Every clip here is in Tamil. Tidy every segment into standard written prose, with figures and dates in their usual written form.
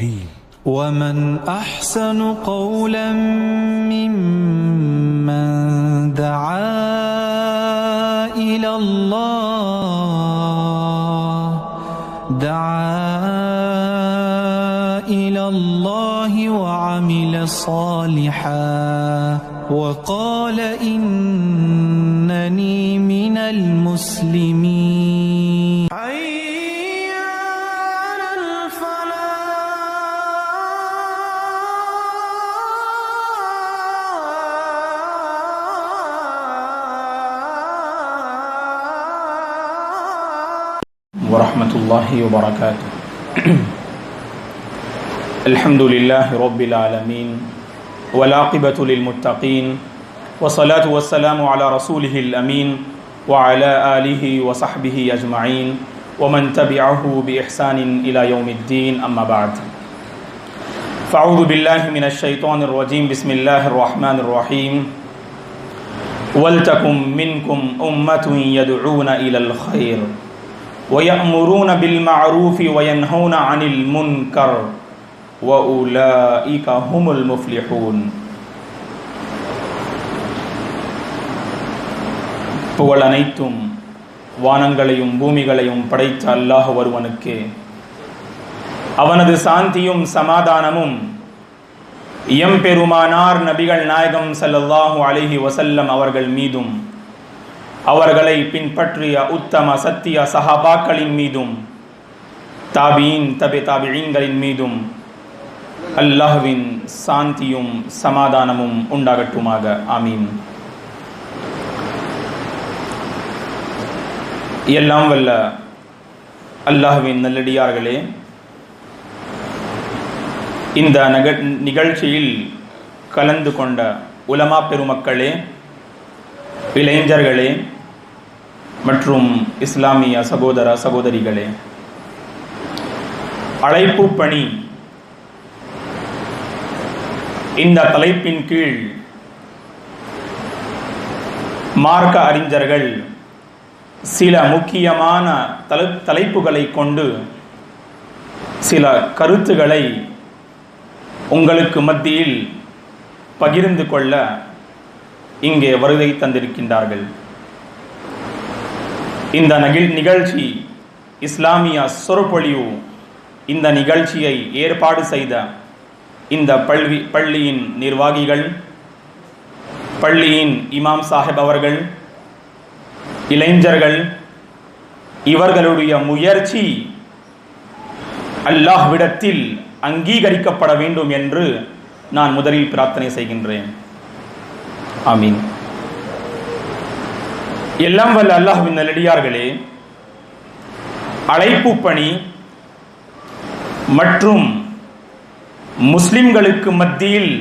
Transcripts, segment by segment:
الرحيم ومن أحسن قولا ممن دعا إلى الله وعمل صالحا وقال إنني من المسلمين. ورحمة الله وبركاته. الحمد لله رب العالمين والعاقبة للمتقين والصلاة والسلام على رسوله الأمين وعلى آله وصحبه أجمعين ومن تبعه بإحسان إلى يوم الدين. أما بعد، فأعوذ بالله من الشيطان الرجيم. بسم الله الرحمن الرحيم. وَلْتَكُنْ مِنْكُمْ أُمَّةٌ يَدْعُونَ إِلَى الْخَيْرِ وَيَأْمُرُونَ بِالْمَعْرُوفِ وَيَنْهَوْنَ عَنِ الْمُنْكَرِ وَأُولَئِكَ هُمُ الْمُفْلِحُونَ. புகழ் அனைத்தும் வானங்களையும் பூமிகளையும் படைத்த அல்லாஹ் ஒருவனுக்கே. அவனது சாந்தியும் சமாதானமும் எம்பெருமானார் நபிகள் நாயகம் ஸல்லல்லாஹு அலைஹி வஸல்லம் அவர்கள் மீதும், அவர்களை பின்பற்றிய உத்தம சத்திய சஹாபாக்களின் மீதும், தாபீன் தாபிஈன்களின் மீதும் அல்லாஹ்வின் சாந்தியும் சமாதானமும் உண்டாகட்டுமாக. ஆமீன். எல்லாம் வல்ல அல்லாஹ்வின் நல்லடியார்களே, இந்த நிகழ்ச்சியில் கலந்து கொண்ட உலமா பெருமக்களே, இளைஞர்களே மற்றும் இஸ்லாமிய சகோதர சகோதரிகளே, அழைப்பு பணி இந்த தலைப்பின் கீழ் மார்க்க அறிஞர்கள் சில முக்கியமான தலைப்புகளை கொண்டு சில கருத்துக்களை உங்களுக்கு மத்தியில் பகிர்ந்து கொள்ள இங்கே வருகை தந்திருக்கின்றார்கள். இந்த நிகழ்ச்சி இஸ்லாமிய சொற்பொழிவு, இந்த நிகழ்ச்சியை ஏற்பாடு செய்த இந்த பள்ளியின் நிர்வாகிகள், பள்ளியின் இமாம் சாஹிப் அவர்கள், இளைஞர்கள், இவர்களுடைய முயற்சி அல்லாஹ்விடத்தில் அங்கீகரிக்கப்பட வேண்டும் என்று நான் முதலில் பிரார்த்தனை செய்கின்றேன். ஆமீன். எல்லாம் வல்ல அல்லாஹ்வின் நல்லடியார்களே, அழைப்பு பணி மற்றும் முஸ்லிம்களுக்கு மத்தியில்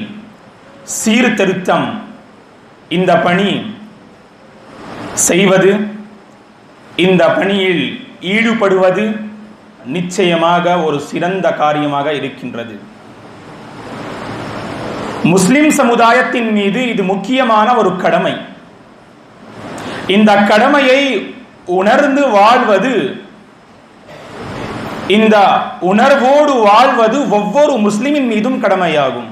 சீர்திருத்தம், இந்த பணி செய்வது, இந்த பணியில் ஈடுபடுவது நிச்சயமாக ஒரு சிறந்த காரியமாக இருக்கின்றது. முஸ்லிம் சமுதாயத்தின் மீது இது முக்கியமான ஒரு கடமை. இந்த கடமையை உணர்ந்து வாழ்வது, இந்த உணர்வோடு வாழ்வது ஒவ்வொரு முஸ்லிமின் மீதும் கடமையாகும்.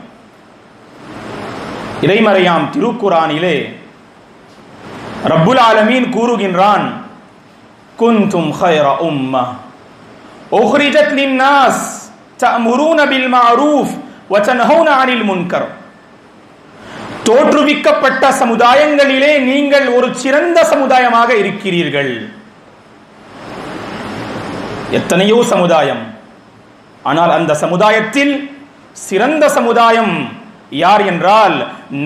இறைமறையாம் திருக்குரானிலே ரப்புல் ஆலமீன் கூறுகின்றான், குன்தும் கைர உம்மஹ் உக்ரிஜத் லின்னாஸ் தஅமுரூன பில் மஅரூஃப் வ தன்ஹவுன அனில் முன்கர். தோற்றுவிக்கப்பட்ட சமுதாயங்களிலே நீங்கள் ஒரு சிறந்த சமுதாயமாக இருக்கிறீர்கள். எத்தனையோ சமுதாயம், ஆனால் அந்த சமுதாயத்தில் சிறந்த சமுதாயம் யார் என்றால்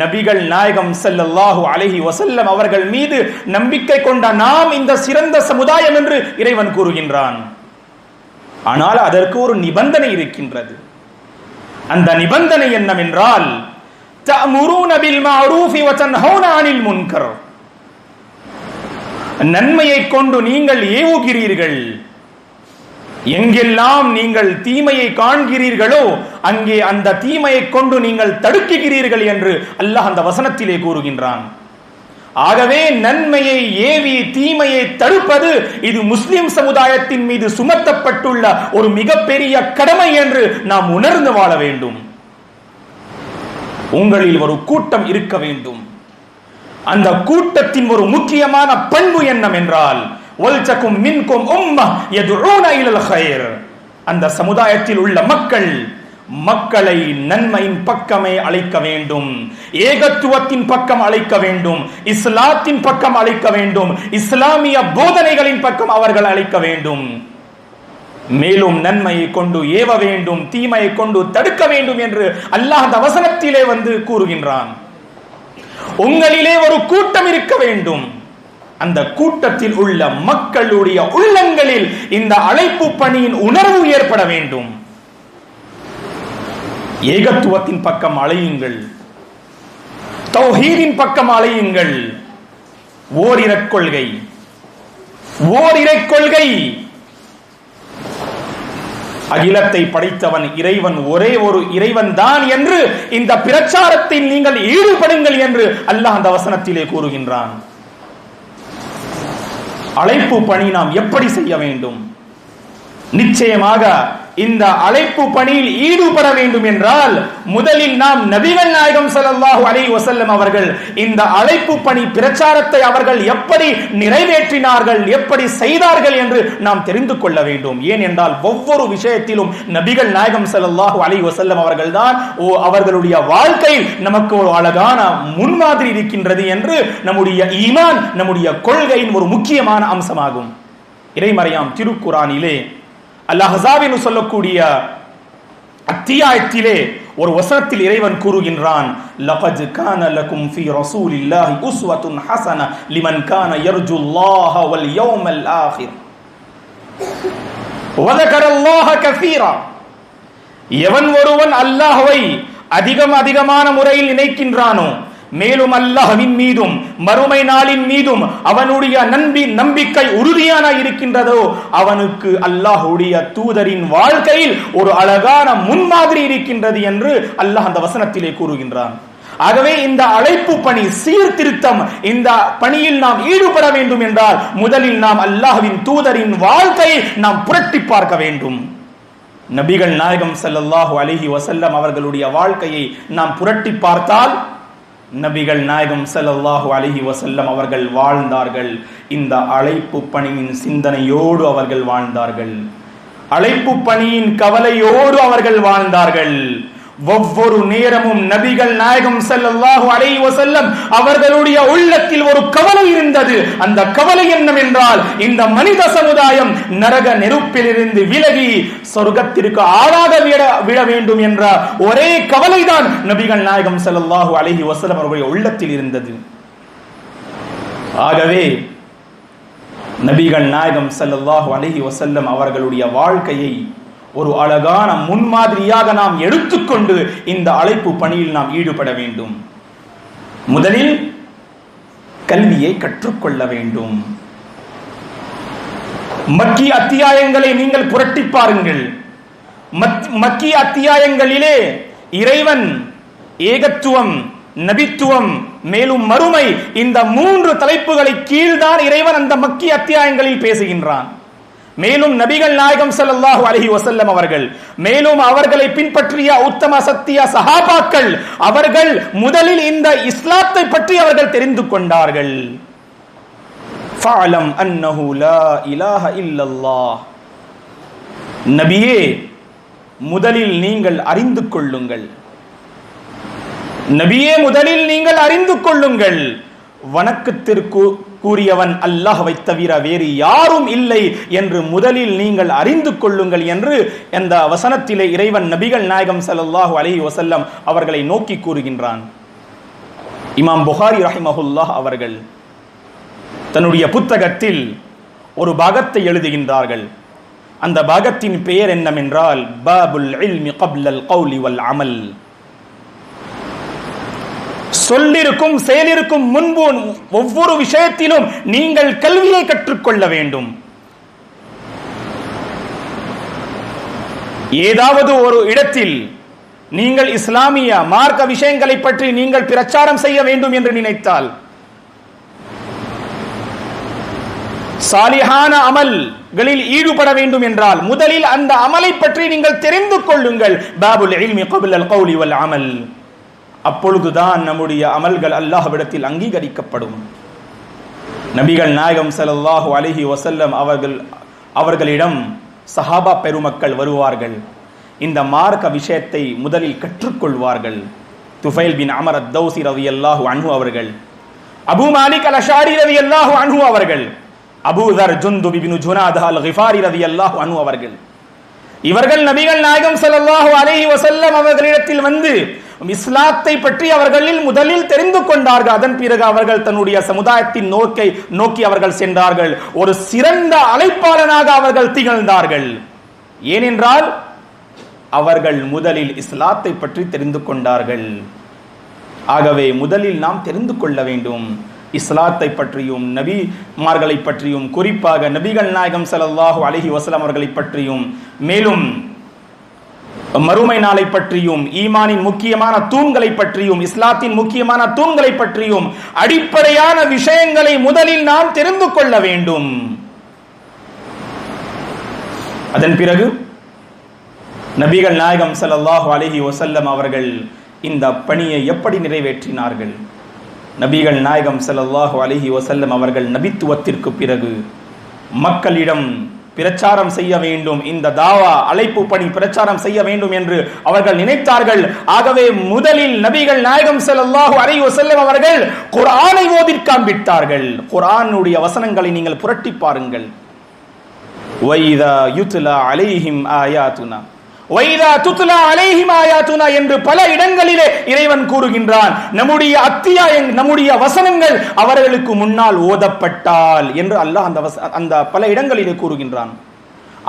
நபிகள் நாயகம் ஸல்லல்லாஹு அலைஹி வஸல்லம் அவர்கள் மீது நம்பிக்கை கொண்ட நாம் இந்த சிறந்த சமுதாயம் என்று இறைவன் கூறுகின்றான். ஆனால் அதற்கு ஒரு நிபந்தனை இருக்கின்றது. அந்த நிபந்தனை என்னவென்றால், தஅமுரூன பில் மஅரூஃபி வ தன்ஹவுன அனில் முன்கர். நன்மையை கொண்டு நீங்கள் ஏவுகிறீர்கள், எங்கெல்லாம் நீங்கள் தீமையை காண்கிறீர்களோ அங்கே அந்த தீமையை கொண்டு நீங்கள் தடுக்குகிறீர்கள் என்று அல்லாஹ் அந்த வசனத்திலே கூறுகின்றான். ஆகவே நன்மையை ஏவி தீமையை தடுப்பது இது முஸ்லிம் சமுதாயத்தின் மீது சுமத்தப்பட்டுள்ள ஒரு மிகப்பெரிய கடமை என்று நாம் உணர்ந்து வாழ வேண்டும். உங்களில் ஒரு கூட்டம் இருக்க வேண்டும். அந்த கூட்டத்தின் ஒரு முக்கியமான பண்பு என்னவென்றால் வல்தகும் மின்கும் உம்மஹ் யதுஊன இலல் கைர். அந்த சமுதாயத்தில் உள்ள மக்களை நன்மையின் பக்கமே அழைக்க வேண்டும், ஏகத்துவத்தின் பக்கம் அழைக்க வேண்டும், இஸ்லாத்தின் பக்கம் அழைக்க வேண்டும், இஸ்லாமிய போதனைகளின் பக்கம் அவர்கள் அழைக்க வேண்டும். மேலும் நன்மையை கொண்டு ஏவ வேண்டும், தீமையை கொண்டு தடுக்க வேண்டும் என்று அல்லாஹ் அந்த வசனத்திலே கூறுகின்றான். உங்களிலே ஒரு கூட்டம் இருக்க வேண்டும். அந்த கூட்டத்தில் உள்ள மக்களுடைய உள்ளங்களில் இந்த அழைப்பு பணியின் உணர்வு ஏற்பட வேண்டும். ஏகத்துவத்தின் பக்கம் அழையுங்கள், தௌஹீதின் பக்கம் அழையுங்கள். ஓரிரை கொள்கை, அகிலத்தை படைத்தவன் இறைவன், ஒரே ஒரு இறைவன் தான் என்று இந்த பிரச்சாரத்தில் நீங்கள் ஈடுபடுங்கள் என்று அல்லாஹ் அந்த வசனத்திலே கூறுகின்றான். அழைப்பு பணி நாம் எப்படி செய்ய வேண்டும்? நிச்சயமாக இந்த அழைப்பு பணியில் ஈடுபட வேண்டும் என்றால் முதலில் நாம் நபிகள் நாயகம் ஸல்லல்லாஹு அலைஹி வஸல்லம் அவர்கள் இந்த அழைப்பு பணி பிரச்சாரத்தை அவர்கள் எப்படி நிறைவேற்றினார்கள், எப்படி செய்தார்கள் என்று நாம் தெரிந்து கொள்ள வேண்டும். ஏன் என்றால் ஒவ்வொரு விஷயத்திலும் நபிகள் நாயகம் ஸல்லல்லாஹு அலைஹி வஸல்லம் அவர்கள் தான் அவர்களுடைய வாழ்க்கையில் நமக்கு ஒரு அழகான முன்மாதிரி இருக்கின்றது என்று நம்முடைய ஈமான், நம்முடைய கொள்கையின் ஒரு முக்கியமான அம்சமாகும். இறைமறையாம் திருக்குர்ஆனிலே அல்-அஹ்ஸாபில் சொல்லக்கூடிய அத்தியாயத்திலே ஒரு வசனத்தில் இறைவன் கூறுகின்றான், லகத் கான லகும் ஃபீ ரசூலில்லாஹி உஸ்வத்துன் ஹஸன லிமன் கான யர்ஜுல்லாஹ வல் யௌமல் ஆகிர் வ ذكرல்லாஹ கஸீரா. எவன் ஒருவன் அல்லாஹ்வை அதிகமான முறையில் நினைக்கின்றானோ, மேலும் அல்லாஹ்வின் மீதும் மறுமை நாளின் மீதும் அவனுடைய நம்பிக்கை உறுதியான இருக்கின்றதோ அவனுக்கு அல்லாஹ்வுடைய தூதரின் வாழ்க்கையில் ஒரு அழகான முன்மாதிரி இருக்கின்றது என்று அல்லாஹ் அந்த வசனத்திலே கூறுகின்றான். ஆகவே இந்த அழைப்பு பணி, சீர்திருத்தம், இந்த பணியில் நாம் ஈடுபட வேண்டும் என்றால் முதலில் நாம் அல்லாஹ்வின் தூதரின் வாழ்க்கையை நாம் புரட்டி பார்க்க வேண்டும். நபிகள் நாயகம் ஸல்லல்லாஹு அலைஹி வஸல்லம் அவர்களுடைய வாழ்க்கையை நாம் புரட்டி பார்த்தால் நபிகள் நாயகம் ஸல்லல்லாஹு அலைஹி வஸல்லம் அவர்கள் வாழ்ந்தார்கள். இந்த அழைப்பு பணியின் சிந்தனையோடு அவர்கள் வாழ்ந்தார்கள், அழைப்பு பணியின் கவலையோடு அவர்கள் வாழ்ந்தார்கள். ஒவ்வொரு நேரமும் நபிகள் நாயகம் ஸல்லல்லாஹு அலைஹி வஸல்லம் அவர்களுடைய உள்ளத்தில் ஒரு கவலை இருந்தது. அந்த கவலை என்னவென்றால் இந்த மனித சமுதாயம் நரக நெருப்பிலிருந்து விலகி சொர்க்கத்திற்கு ஆளாக விட வேண்டும் என்ற ஒரே கவலைதான் நபிகள் நாயகம் ஸல்லல்லாஹு அலைஹி வஸல்லம் அவர்களுடைய உள்ளத்தில் இருந்தது. ஆகவே நபிகள் நாயகம் ஸல்லல்லாஹு அலைஹி வஸல்லம் அவர்களுடைய வாழ்க்கையை ஒரு அழகான முன்மாதிரியாக நாம் எடுத்துக்கொண்டு இந்த அழைப்பு பணியில் நாம் ஈடுபட வேண்டும். முதலில் கல்வியை கற்றுக்கொள்ள வேண்டும். மக்கி அத்தியாயங்களை நீங்கள் புரட்டி பாருங்கள். மக்கி அத்தியாயங்களிலே இறைவன் ஏகத்துவம், நபித்துவம், மேலும் மறுமை, இந்த 3 தலைப்புகளை கீழ்தான் இறைவன் அந்த மக்கி அத்தியாயங்களில் பேசுகின்றான். மேலும் நபிகள் நாயகம் ஸல்லல்லாஹு அலைஹி வஸல்லம் அவர்கள், மேலும் அவர்களை பின்பற்றிய உத்தம சத்திய சஹாபாக்கள் அவர்கள் முதலில் இந்த இஸ்லாத்தை பற்றி அவர்கள் தெரிந்து கொண்டார்கள். ஃபஅலம் அன்னஹு லா இலாஹ இல்லல்லாஹ். நபியே, முதலில் நீங்கள் அறிந்து கொள்ளுங்கள், நபியே முதலில் நீங்கள் அறிந்து கொள்ளுங்கள், வணக்கத்திற்கு கூறியவன் அல்லாஹ்வை தவிர வேறு யாரும் இல்லை என்று முதலில் நீங்கள் அறிந்து கொள்ளுங்கள் என்று அந்த வசனத்திலே இறைவன் நபிகள் நாயகம் ஸல்லல்லாஹு அலைஹி வஸல்லம் அவர்களை நோக்கி கூறுகின்றான். இமாம் புகாரி ரஹிமஹுல்லாஹ் அவர்கள் தன்னுடைய புத்தகத்தில் ஒரு பாகத்தை எழுதுகின்றார்கள். அந்த பாகத்தின் பெயர் என்னவென்றால் பாபுல் இல்மி கப்லல் கௌலி வல் அமல். சொல்லிருக்கும் செயலிருக்கும் முன்பு ஒவ்வொரு விஷயத்திலும் நீங்கள் கல்வியை கற்றுக்கொள்ள வேண்டும். ஏதாவது ஒரு இடத்தில் நீங்கள் இஸ்லாமிய மார்க்க விஷயங்களை பற்றி நீங்கள் பிரச்சாரம் செய்ய வேண்டும் என்று நினைத்தால் சாலிஹான அமல்களில் ஈடுபட வேண்டும் என்றால் முதலில் அந்த அமலை பற்றி நீங்கள் தெரிந்து கொள்ளுங்கள். பாபுல் இல்மி கப்லல் கௌலி வல் அமல். அப்பொழுதுதான் நம்முடைய அமல்கள் அல்லாஹ்விடத்தில் அங்கீகரிக்கப்படும். நபிகள் நாயகம் ஸல்லல்லாஹு அலைஹி வஸல்லம் அவர்களிடம் சஹாபா பெருமக்கள் வருவார்கள். இந்த மார்க்க விஷயத்தை முதலில் கற்றுக்கொள்வார்கள். துஃபைல் பின் அமர் அத்-தௌசி ரலியல்லாஹு அன்ஹு அவர்கள், அபூ மாலிக் அல்-அஷாரி ரலியல்லாஹு அன்ஹு அவர்கள், அபூ தர் ஜுந்துப் இப்னு ஜுனாதா அல்-கிஃபாரி ரலியல்லாஹு அன்ஹு அவர்கள், இவர்கள் நபிகள் நாயகம் ஸல்லல்லாஹு அலைஹி வஸல்லம் அவர்களிடத்தில் வந்து இஸ்லாத்தை பற்றி அவர்களில் முதலில் தெரிந்து கொண்டார்கள். அதன் பிறகு அவர்கள் தன்னுடைய சமுதாயத்தின் நோக்கி அவர்கள் சென்றார்கள். ஒரு சிறந்த அழைப்பாளனாக அவர்கள் திகழ்ந்தார்கள். ஏனென்றால் அவர்கள் முதலில் இஸ்லாத்தை பற்றி தெரிந்து கொண்டார்கள். ஆகவே முதலில் நாம் தெரிந்து கொள்ள வேண்டும் இஸ்லாத்தை பற்றியும் நபிமார்களை பற்றியும், குறிப்பாக நபிகள் நாயகம் ஸல்லல்லாஹு அலைஹி வஸல்லம் அவர்களை பற்றியும், மேலும் மறுமை நாளை பற்றியும், ஈமானின் முக்கியமான தூண்களை பற்றியும், இஸ்லாத்தின் முக்கியமான தூண்களை பற்றியும் அடிப்படையான விஷயங்களை முதலில் நாம் தெரிந்து கொள்ள வேண்டும். அதன் பிறகு நபிகள் நாயகம் ஸல்லல்லாஹு அலைஹி வஸல்லம் அவர்கள் இந்த பணியை எப்படி நிறைவேற்றினார்கள்? நபிகள் நாயகம் ஸல்லல்லாஹு அலைஹி வஸல்லம் அவர்கள் நபித்துவத்திற்கு பிறகு மக்களிடம் பிரச்சாரம் செய்ய வேண்டும், இந்த தாவா அழைப்பு பணி பிரச்சாரம் செய்ய வேண்டும் என்று அவர்கள் நினைத்தார்கள். ஆகவே முதலில் நபிகள் நாயகம் ஸல்லல்லாஹு அலைஹி வஸல்லம் அவர்கள் குர்ஆனை ஓதி காண்பித்தார்கள். குர்ஆனுடைய வசனங்களை நீங்கள் புரட்டி பாருங்கள். வைதா யுத்லா அலைஹிம் ஆயாத்துனா வைதா துத்லா அலைஹிம் ஆயாத்துனா என்று பல இடங்களிலே இறைவன் கூறுகின்றான். நம்முடைய வசனங்கள் அவர்களுக்கு முன்னால் ஓதப்பட்டால் என்று அல்லாஹ் அந்த பல இடங்களிலே கூறுகின்றான்.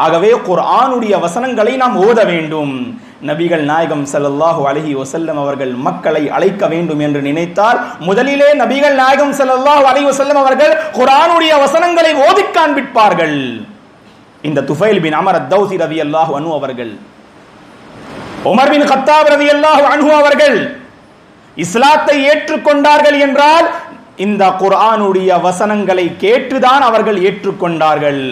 ஆகவே குர்ஆனுடைய வசனங்களை நாம் ஓத வேண்டும். நபிகள் நாயகம் ஸல்லல்லாஹு அலைஹி வஸல்லம் அவர்கள் மக்களை அழைக்க வேண்டும் என்று நினைத்தால் முதலிலே நபிகள் நாயகம் ஸல்லல்லாஹு அலைஹி வஸல்லம் அவர்கள் குர்ஆனுடைய வசனங்களை ஓதி காண்பிப்பார்கள். இந்த துஃபைல் பின் அமர் அத்-தௌசி ரலியல்லாஹு அன்ஹு அவர்கள், உமர் பின் கத்தாப் ரலியல்லாஹு அன்ஹு அவர்கள் இஸ்லாத்தை ஏற்றுக்கொண்டார்கள் என்றால் இந்த குர்ஆனுடைய வசனங்களை கேட்டுதான் அவர்கள் ஏற்றுக்கொண்டார்கள்.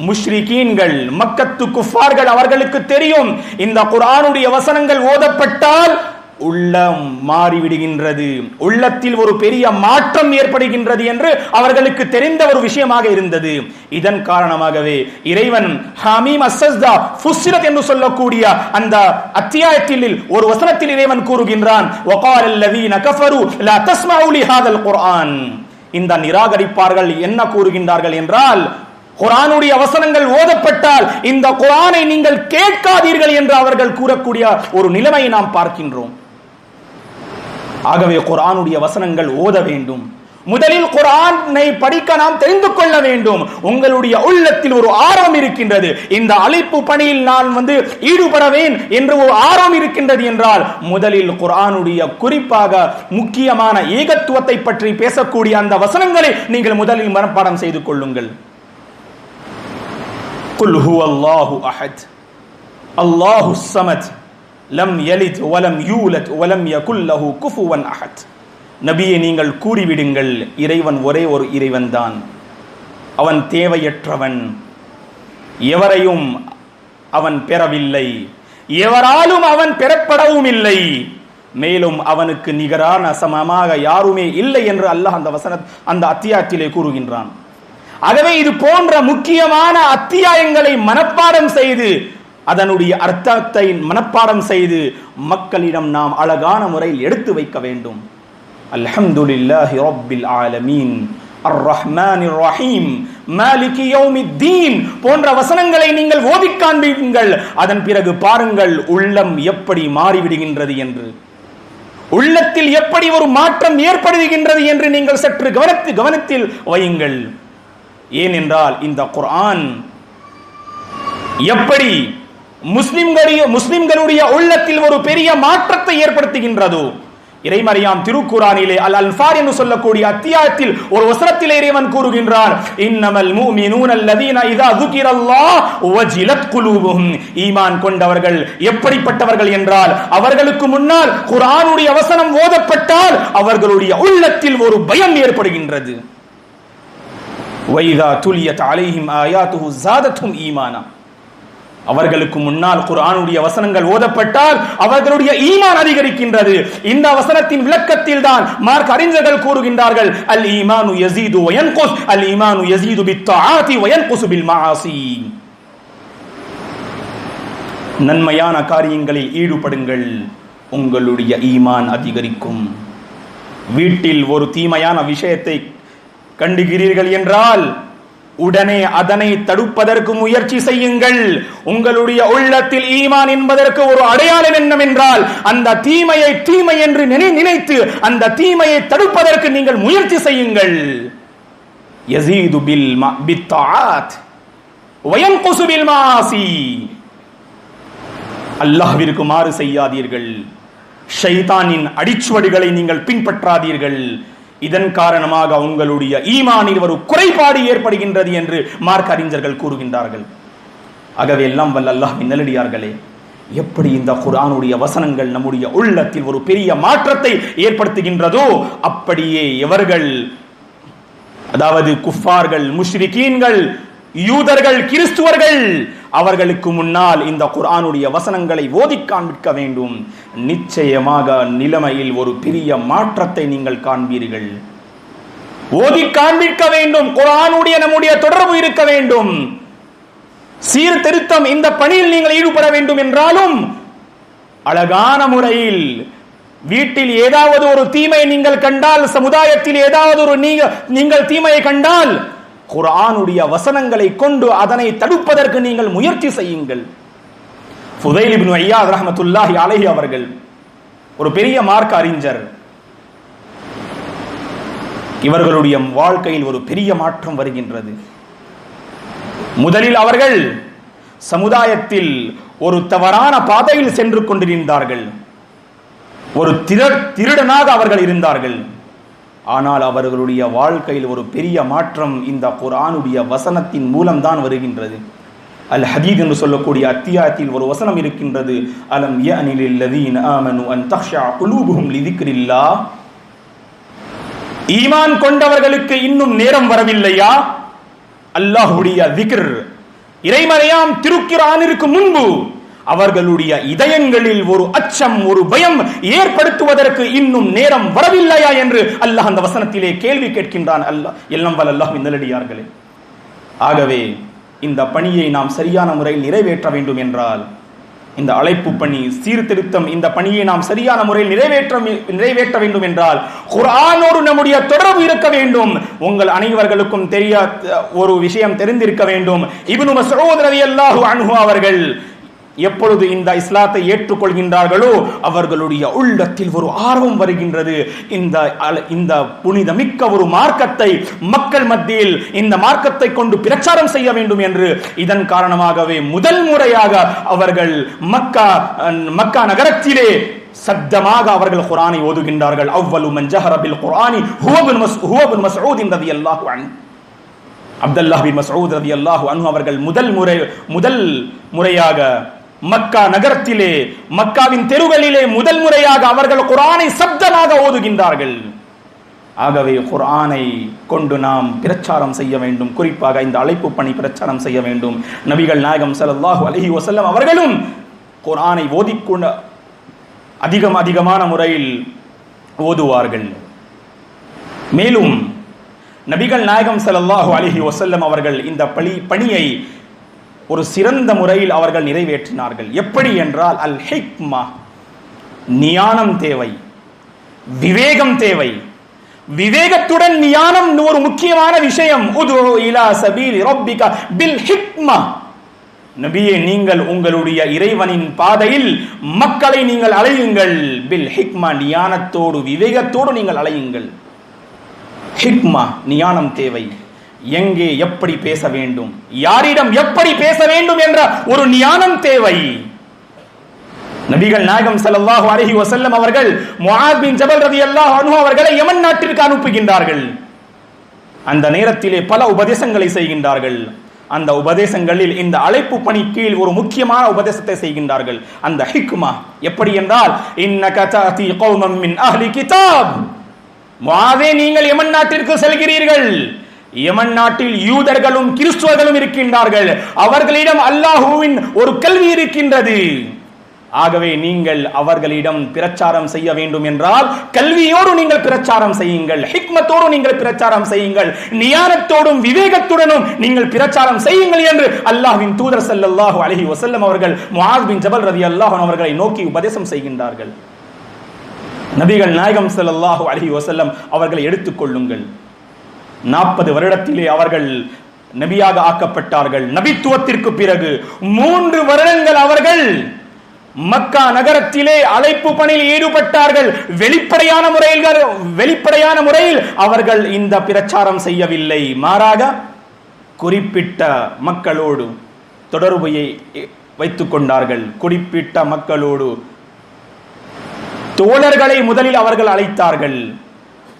முஷ்ரிகீன்கள், மக்கத்து குஃபார்கள், அவர்களுக்கு தெரியும் இந்த குர்ஆனுடைய வசனங்கள் ஓதப்பட்டால் உள்ளம் மாறிவிடுகின்றது, உள்ளத்தில் ஒரு பெரிய மாற்றம் ஏற்படுகின்றது என்று அவர்களுக்கு தெரிந்த ஒரு விஷயமாக இருந்தது. இதன் காரணமாகவே இறைவன் ஹமீம் அஸ்ஸஸ்தா ஃபுஸ்ஸிலத் என்று சொல்லக்கூடிய அந்த அத்தியாயத்தில் ஒரு வசனத்தில் இறைவன் கூறுகின்றான், வகால அல்லதீன கஃபரு லா தஸ்மஉ லிஹாதல் குர்ஆன். இந்த நிராகரிப்பார்கள் என்ன கூறுகின்றார்கள் என்றால், குர்ஆனுடைய வசனங்கள் ஓதப்பட்டால் இந்த குர்ஆனை நீங்கள் கேட்காதீர்கள் என்று அவர்கள் கூறக்கூடிய ஒரு நிலைமையை நாம் பார்க்கின்றோம். ஆகவே குர்ஆனுடைய வசனங்கள் ஓத வேண்டும். முதலில் குர்ஆனை படிக்க நாம் தெரிந்து கொள்ள வேண்டும். உங்களுடைய உள்ளத்தில் ஒரு ஆர்வம் இருக்கின்றது, இந்த அழைப்பு பணியில் நான் ஈடுபடவேன் என்று ஒரு ஆர்வம் இருக்கின்றது என்றால் முதலில் குர்ஆனுடைய குறிப்பாக முக்கியமான ஏகத்துவத்தை பற்றி பேசக்கூடிய அந்த வசனங்களை நீங்கள் முதலில் மனப்பாடம் செய்து கொள்ளுங்கள். குல் ஹுவல்லாஹு அஹத் அல்லாஹுஸ் ஸமத் லம் யலித் வலம் யூலத் வலம் யகுல் லஹு குஃபுவன் அஹத். நபியே, நீங்கள் கூறிவிடுங்கள், இறைவன் ஒரே ஒரு இறைவன் தான், அவன் தேவையற்றவன், எவரையும் அவன் பெறவில்லை, எவராலும் அவன் பெறப்படவும் இல்லை, மேலும் அவனுக்கு நிகரான சமமாக யாருமே இல்லை என்று அல்லாஹ் அந்த அத்தியாயத்திலே கூறுகின்றான். ஆகவே இது போன்ற முக்கியமான அத்தியாயங்களை மனப்பாடம் செய்து அதனுடைய அர்த்தத்தை மனப்பாடம் செய்து மக்களிடம் நாம் அழகான முறையில் எடுத்து வைக்க வேண்டும். அல்ஹம்துலில்லாஹி ரப்பில் ஆலமீன் அர்-ரஹ்மானிர் ரஹீம் மாலிகி யௌமித்தீன் போன்ற வசனங்களை நீங்கள் ஓதி காண்பீர்கள். அதன் பிறகு பாருங்கள் உள்ளம் எப்படி மாறிவிடுகின்றது என்று, உள்ளத்தில் எப்படி ஒரு மாற்றம் ஏற்படுகின்றது என்று நீங்கள் சற்று கவனத்தில் வையுங்கள். ஏனென்றால் இந்த குர்ஆன் எப்படி முஸ்லிம்களுடைய உள்ளத்தில் ஒரு பெரிய மாற்றத்தை ஏற்படுத்துகின்றதோ, இறைமறையாம் திருக்குர்ஆனிலே அல் அன்ஃபால் என்று சொல்லக்கூடிய அத்தியாயத்தில் ஒரு வசனத்திலே இறைவன் கூறுகின்றான், இன்னமல் முஃமினூன அல்லதீன இதா ذுகிரல்லாஹ் வஜிலத் குலூபுஹும். ஈமான் கொண்டவர்கள் எப்படிப்பட்டவர்கள் என்றால், அவர்களுக்கு முன்னால் குர்ஆனுடைய வசனம் ஓதப்பட்டால் அவர்களுடைய உள்ளத்தில் ஒரு பயம் ஏற்படுகின்றது. வைதா துலியத் அலைஹிம் ஆயாத்துஹு ஸாதத்துஹும் ஈமானா. அவர்களுக்கு முன்னால் குர்ஆனுடைய வசனங்கள் ஓதப்பட்டால் அவர்களுடைய ஈமான் அதிகரிக்கின்றது. இந்த வசனத்தின் விளக்கத்தில் தான் மார்க்க அறிஞர்கள் கூறுகின்றார்கள், அல் ஈமானு யஸீது வ யன்குஸ், அல் ஈமானு யஸீது பித்தாஆத்தி வ யன்குசு பில் மஆசி. நன்மையான காரியங்களில் ஈடுபடுங்கள், உங்களுடைய ஈமான் அதிகரிக்கும். வீட்டில் ஒரு தீமையான விஷயத்தை கண்டுகிறீர்கள் என்றால் உடனே அதனை தடுப்பதற்கு முயற்சி செய்யுங்கள். உங்களுடைய உள்ளத்தில் ஈமான் என்பதற்கு ஒரு அடையாளம் என்னவென்றால் அந்த தீமையை தீமை என்று நினைத்து அந்த தீமையை தடுப்பதற்கு நீங்கள் முயற்சி செய்யுங்கள். யஸீது பித்தாஆத் வ யன்குசு பில் மஆசி. அல்லாஹ்விற்கு மாறு செய்யாதீர்கள், ஷைத்தானின் அடிச்சுவடுகளை நீங்கள் பின்பற்றாதீர்கள். இதன் காரணமாக உங்களுடைய ஈமானில் ஒரு குறைபாடு ஏற்படுகின்றது என்று மார்க்க அறிஞர்கள் கூறுகின்றார்கள். ஆகவே எல்லாம் வல்ல அல்லாஹ்வின் நல்லடியார்களே, எப்படி இந்த குர்ஆனுடைய வசனங்கள் நம்முடைய உள்ளத்தில் ஒரு பெரிய மாற்றத்தை ஏற்படுத்துகின்றதோ அப்படியே எவர்கள், அதாவது குஃபார்கள், முஷ்ரிகீன்கள், யூதர்கள், கிறிஸ்துவர்கள், அவர்களுக்கு முன்னால் இந்த குர்ஆனுடைய வசனங்களை ஓதி காண்பிக்க வேண்டும். நிச்சயமாக நிலைமையில் ஒரு பெரிய மாற்றத்தை நீங்கள் காண்பீர்கள். ஓதி காண்பிக்க வேண்டும். குர்ஆனுடைய நம்முடைய தொடர்பு இருக்க வேண்டும். சீர்திருத்தம் இந்த பணியில் நீங்கள் ஈடுபட வேண்டும் என்றாலும் அழகான முறையில் வீட்டில் ஏதாவது ஒரு தீமையை நீங்கள் கண்டால், சமுதாயத்தில் ஏதாவது ஒரு நீங்கள் தீமையை கண்டால் குர்ஆனுடைய வசனங்களை கொண்டு அதனை தடுப்பதற்கு நீங்கள் முயற்சி செய்யுங்கள். ஃபுதைல் இப்னு ஐயாத் ரஹ்மத்துல்லாஹி அலைஹி அவர்கள் ஒரு பெரிய மார்க்க அறிஞர். இவர்களுடைய வாழ்க்கையில் ஒரு பெரிய மாற்றம் வருகின்றது. முதலில் அவர்கள் சமுதாயத்தில் ஒரு தவறான பாதையில் சென்று கொண்டிருந்தார்கள். ஒரு திருடனாக அவர்கள் இருந்தார்கள். ஆனால் அவர்களுடைய வாழ்க்கையில் ஒரு பெரிய மாற்றம் இந்த குர்ஆனுடைய வசனத்தின் மூலம்தான் வருகின்றது. அல் ஹதீத் என்று சொல்லக்கூடிய அத்தியாயத்தில் ஒரு வசனம் இருக்கின்றது, அலம் யஅனி லில்லதீன ஆமனு அன் தக்ஷா குலூபுஹும் லிதிக்ரில்லாஹ். ஈமான் கொண்டவர்களுக்கு இன்னும் நேரம் வரவில்லையா? அல்லாஹ்வுடைய திக்ர், இறைமறையாம் திருக்குர்ஆனிற்கு முன்பு அவர்களுடைய இதயங்களில் ஒரு அச்சம், ஒரு பயம் ஏற்படுத்துவதற்கு இன்னும் நேரம் வரவில்லையா என்று அல்லாஹ் அந்த வசனத்திலே கேள்வி கேட்கின்றான். அல்லாஹ் எல்லாம் வல்ல அல்லாஹ்வின் நல்லடியார்களே, ஆகவே இந்த பணியை நாம் சரியான முறையில் நிறைவேற்ற வேண்டும் என்றால், இந்த அழைப்பு பணி, சீர்திருத்தம், இந்த பணியை நாம் சரியான முறையில் நிறைவேற்ற வேண்டும் என்றால் குர்ஆனோடு நம்முடைய தொடர்பு இருக்க வேண்டும். உங்கள் அனைவர்களுக்கும் ஒரு விஷயம் தெரிந்திருக்க வேண்டும். இப்னு மஸ்ஊத் ரலியல்லாஹு அன்ஹு அவர்கள் எப்பொழுது இந்த இஸ்லாத்தை ஏற்றுக்கொள்கின்றார்களோ அவர்களுடைய உள்ளத்தில் ஒரு ஆர்வம் வருகின்றது. இந்த புனிதமிக்க ஒரு மார்க்கத்தை மக்கள் மத்தியில் இந்த மார்க்கத்தை கொண்டு பிரச்சாரம் செய்ய வேண்டும் என்று. இதன் காரணமாகவே முதல் முறையாக அவர்கள் மக்கா நகரத்திலே சத்தமாக அவர்கள் குர்ஆனை ஓதுகின்றார்கள். அவ்வலு மன் ஜஹர பில் குர்ஆனி ஹுவ இப்னு மஸ்ஊத் ரலியல்லாஹு அன்ஹு. அப்துல்லாஹ் பின் மஸ்ஊத் ரலியல்லாஹு அன்ஹு அவர்கள் முதல் முறையாக மக்கா நகரத்திலே, மக்காவின் தெருகளிலே முதல் முறையாக அவர்கள் குர்ஆனை சப்தமாக ஓதுகின்றார்கள். ஆகவே குர்ஆனை கொண்டு நாம் பிரச்சாரம் செய்ய வேண்டும். குறிப்பாக இந்த அழைப்பு பணி பிரச்சாரம் செய்ய வேண்டும். நபிகள் நாயகம் ஸல்லல்லாஹு அலைஹி வஸல்லம் அவர்களும் குர்ஆனை ஓதிக்கொண்டு அதிகமான முறையில் ஓதுவார்கள். மேலும் நபிகள் நாயகம் ஸல்லல்லாஹு அலைஹி வஸல்லம் அவர்கள் இந்த பணியை ஒரு சிறந்த முறையில் அவர்கள் நிறைவேற்றினார்கள். எப்படி என்றால், அல் ஹிக்மா, ஞானம் தேவை, விவேகம் தேவை. விவேகத்துடன் ஞானம் ஒரு முக்கியமான விஷயம். உது இலா சபீலி ரப்பிக பில் ஹிக்மா. நபியே, நீங்கள் உங்களுடைய இறைவனின் பாதையில் மக்களை நீங்கள் அழையுங்கள். பில் ஹிக்மா, ஞானத்தோடு விவேகத்தோடு நீங்கள் அழையுங்கள். ஹிக்மா, ஞானம் தேவை. எங்கே எப்படி பேச வேண்டும், யாரிடம் எப்படி பேச வேண்டும் என்ற ஒரு ஞானம் தேவை. நபிகள் நாயகம் ஸல்லல்லாஹு அலைஹி வஸல்லம் அவர்கள் முஆத் பின் ஜபல் ரலியல்லாஹு அன்ஹு அவர்களை யமன் நாட்டிற்கு அனுப்புகின்றார்கள். அந்த நேரத்திலே பல உபதேசங்களை செய்கின்றார்கள். அந்த உபதேசங்களில் இந்த அழைப்பு பணி கீழ் ஒரு முக்கியமான உபதேசத்தை செய்கின்றார்கள். அந்த ஹிக்மா எப்படி என்றால், இன்னக தஅதி கௌமம் மின் அஹ்லி கிதாப். முஆதே, நீங்கள் யமன் நாட்டிற்கு செல்கிறீர்கள். யமன் நாட்டில் யூதர்களும் கிறிஸ்துவர்களும் இருக்கின்றார்கள். அவர்களிடம் அல்லாஹ்வின் ஒரு கல்வி இருக்கின்றது. ஆகவே நீங்கள் அவர்களிடம் பிரச்சாரம் செய்ய வேண்டும் என்றால் கல்வியோடு நீங்கள் பிரச்சாரம் செய்யுங்கள், ஹிக்மத்தோடு நீங்கள் பிரச்சாரம் செய்யுங்கள், நியானத்தோடும் விவேகத்துடனும் நீங்கள் பிரச்சாரம் செய்யுங்கள் என்று அல்லாஹ்வின் தூதர் ஸல்லல்லாஹு அலைஹி வஸல்லம் அவர்கள் முஆஸ் பின் ஜபல் ரலியல்லாஹு அன்ஹு அவர்களை நோக்கி உபதேசம் செய்கின்றார்கள். நபிகள் நாயகம் ஸல்லல்லாஹு அலைஹி வஸல்லம் அவர்களை எடுத்துக்கொள்ளுங்கள். 40 வருடத்திலே அவர்கள் நபியாக ஆக்கப்பட்டார்கள். நபித்துவத்திற்கு பிறகு 3 வருடங்கள் அவர்கள் மக்கா நகரத்திலே அழைப்பு பணியில் ஈடுபட்டார்கள். வெளிப்படையான முறையில் அவர்கள் இந்த பிரச்சாரம் செய்யவில்லை. மாறாக குறிப்பிட்ட மக்களோடு தொடர்பை வைத்துக் கொண்டார்கள். குறிப்பிட்ட மக்களோடு தோழர்களை முதலில் அவர்கள் அழைத்தார்கள்.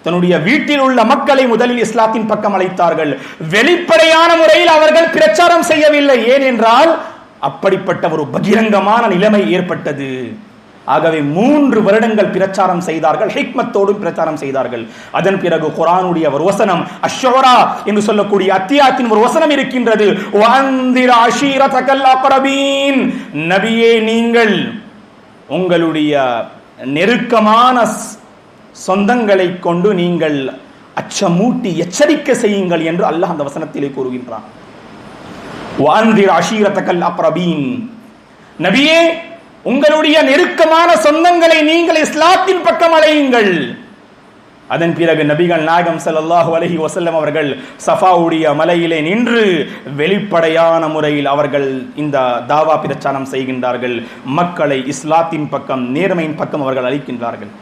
தன்னுடைய வீட்டில் உள்ள மக்களை முதலில் இஸ்லாத்தின் பக்கம் அழைத்தார்கள். வெளிப்படையான முறையில் அவர்கள் பிரச்சாரம் செய்யவில்லை. ஏனென்றால் அப்படிப்பட்ட ஒரு பகிரங்கமான நிலைமை ஏற்பட்டது. ஆகவே 3 வருடங்கள் பிரச்சாரம் செய்தார்கள், ஹிக்மத்தோடு பிரச்சாரம் செய்தார்கள். அதன் பிறகு குர்ஆனுடைய ஒரு வசனம், அஷ்-ஷுரா என்று சொல்லக்கூடிய அத்தியாயத்தின் ஒரு வசனம் இருக்கின்றது. வஅன்திர் அஷீரதகல் அக்ரபீன், நபியே நீங்கள் உங்களுடைய நெருக்கமான சொந்தங்களை கொண்டு நீங்கள் அச்சமூட்டி எச்சரிக்கை செய்யுங்கள் என்று அல்லாஹ் அந்த வசனத்திலே கூறுகின்றான். வஅன்திர் அஷீரதகல் அக்ரபீன், நபியே உங்களுடைய நெருக்கமான சொந்தங்களை நீங்கள் இஸ்லாத்தின் பக்கம் அழையுங்கள். அதன் பிறகு நபிகள் நாயகம் ஸல்லல்லாஹு அலைஹி வஸல்லம் அவர்கள் சஃபாவுடைய மலையிலே நின்று வெளிப்படையான முறையில் அவர்கள் இந்த தாவா பிரச்சாரம் செய்கின்றார்கள். மக்களை இஸ்லாத்தின் பக்கம், நேர்மையின் பக்கம் அவர்கள் அழைக்கின்றார்கள்.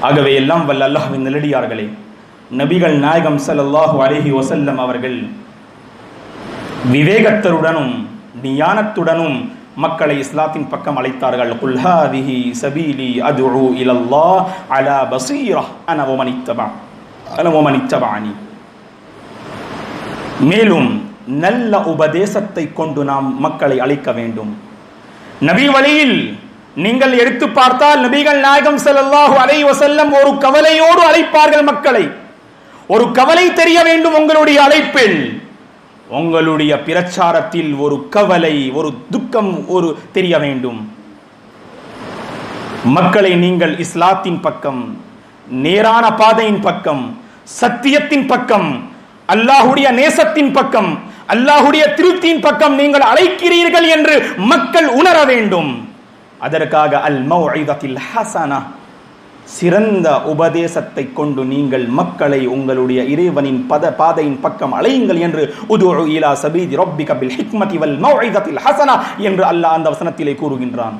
ஆகவே எல்லாம் வல்ல அல்லாஹ்வின் நல்லடியார்களே, நபிகள் நாயகம் ஸல்லல்லாஹு அலைஹி வஸல்லம் அவர்கள் விவேகத்துடனும் நியானத்துடனும் மக்களை இஸ்லாத்தின் பக்கம் அழைத்தார்கள். குல் ஹாதிஹி சபீலி அத்உ இலல்லாஹ் அலா பஸீரா அன வமன் இத்தபஅனி. மேலும் நல்ல உபதேசத்தை கொண்டு நாம் மக்களை அழைக்க வேண்டும். நபி வழியில் நீங்கள் எடுத்து பார்த்தால் நபிகள் நாயகம் ஸல்லல்லாஹு அலைஹி வஸல்லம் ஒரு கவலையோடு அழைப்பார்கள் மக்களை. ஒரு கவலை தெரிய வேண்டும் உங்களுடைய அழைப்பில், உங்களுடைய பிரச்சாரத்தில் ஒரு கவலை, ஒரு துக்கம் ஒரு தெரிய வேண்டும். மக்களை நீங்கள் இஸ்லாத்தின் பக்கம், நேரான பாதையின் பக்கம், சத்தியத்தின் பக்கம், அல்லாஹ்வுடைய நேசத்தின் பக்கம், அல்லாஹ்வுடைய திருப்தியின் பக்கம் நீங்கள் அழைக்கிறீர்கள் என்று மக்கள் உணர வேண்டும். அதற்காக அல் மௌஇதத்தில் ஹஸனா, சிறந்த உபதேசத்தை கொண்டு நீங்கள் மக்களை உங்களுடைய இறைவனின் பாதையின் பக்கம் அழையுங்கள் என்று உதுஉ இலா சபீலி ரப்பிக பில் ஹிக்மதி வல் மௌஇதத்தில் ஹஸனா என்று அல்லாஹ் அந்த வசனத்திலே கூறுகின்றான்.